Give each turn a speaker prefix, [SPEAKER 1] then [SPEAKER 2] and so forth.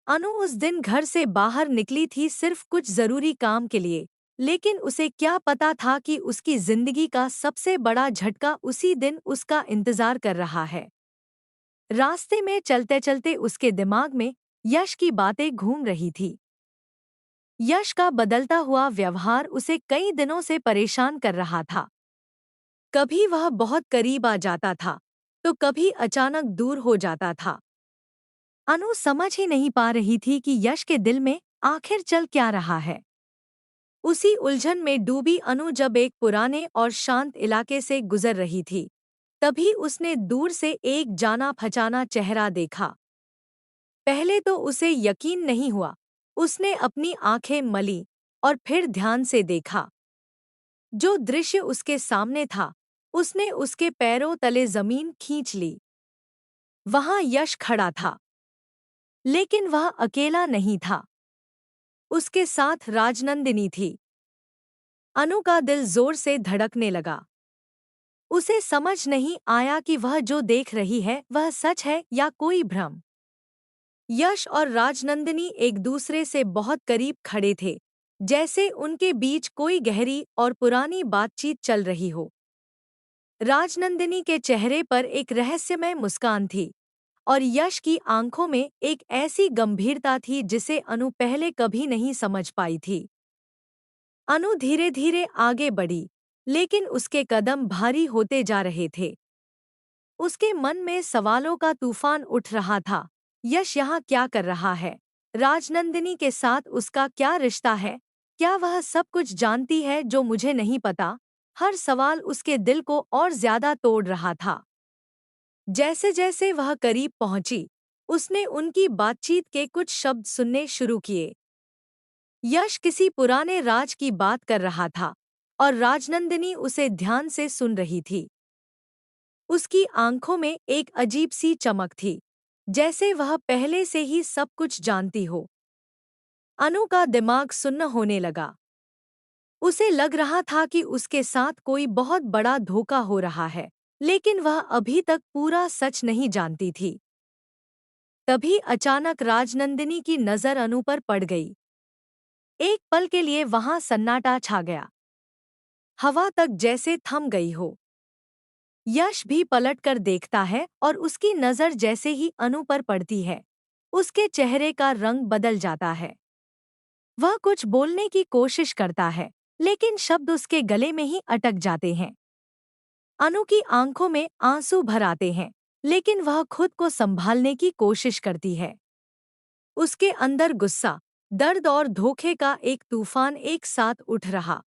[SPEAKER 1] अनु उस दिन घर से बाहर निकली थी सिर्फ कुछ जरूरी काम के लिए, लेकिन उसे क्या पता था कि उसकी जिंदगी का सबसे बड़ा झटका उसी दिन उसका इंतजार कर रहा है। रास्ते में चलते चलते उसके दिमाग में यश की बातें घूम रही थी। यश का बदलता हुआ व्यवहार उसे कई दिनों से परेशान कर रहा था। कभी वह बहुत करीब आ जाता था, तो कभी अचानक दूर हो जाता था। अनु समझ ही नहीं पा रही थी कि यश के दिल में आखिर चल क्या रहा है। उसी उलझन में डूबी अनु जब एक पुराने और शांत इलाके से गुजर रही थी, तभी उसने दूर से एक जाना पहचाना चेहरा देखा। पहले तो उसे यकीन नहीं हुआ। उसने अपनी आंखें मली और फिर ध्यान से देखा। जो दृश्य उसके सामने था, उसने उसके पैरों तले जमीन खींच ली। वहां यश खड़ा था, लेकिन वह अकेला नहीं था। उसके साथ राजनंदिनी थी। अनु का दिल जोर से धड़कने लगा। उसे समझ नहीं आया कि वह जो देख रही है वह सच है या कोई भ्रम। यश और राजनंदिनी एक दूसरे से बहुत करीब खड़े थे, जैसे उनके बीच कोई गहरी और पुरानी बातचीत चल रही हो। राजनंदिनी के चेहरे पर एक रहस्यमय मुस्कान थी, और यश की आंखों में एक ऐसी गंभीरता थी जिसे अनु पहले कभी नहीं समझ पाई थी। अनु धीरे धीरे आगे बढ़ी, लेकिन उसके कदम भारी होते जा रहे थे। उसके मन में सवालों का तूफान उठ रहा था। यश यहाँ क्या कर रहा है? राजनंदिनी के साथ उसका क्या रिश्ता है? क्या वह सब कुछ जानती है जो मुझे नहीं पता? हर सवाल उसके दिल को और ज्यादा तोड़ रहा था। जैसे जैसे वह करीब पहुंची, उसने उनकी बातचीत के कुछ शब्द सुनने शुरू किए। यश किसी पुराने राज की बात कर रहा था, और राजनंदिनी उसे ध्यान से सुन रही थी। उसकी आंखों में एक अजीब सी चमक थी, जैसे वह पहले से ही सब कुछ जानती हो। अनु का दिमाग सुन्न होने लगा। उसे लग रहा था कि उसके साथ कोई बहुत बड़ा धोखा हो रहा है, लेकिन वह अभी तक पूरा सच नहीं जानती थी। तभी अचानक राजनंदिनी की नजर अनु पर पड़ गई। एक पल के लिए वहां सन्नाटा छा गया। हवा तक जैसे थम गई हो। यश भी पलटकर देखता है और उसकी नजर जैसे ही अनु पर पड़ती है, उसके चेहरे का रंग बदल जाता है। वह कुछ बोलने की कोशिश करता है, लेकिन शब्द उसके गले में ही अटक जाते हैं। अनु की आंखों में आंसू भर आते हैं, लेकिन वह खुद को संभालने की कोशिश करती है। उसके अंदर गुस्सा, दर्द और धोखे का एक तूफान एक साथ उठ रहा।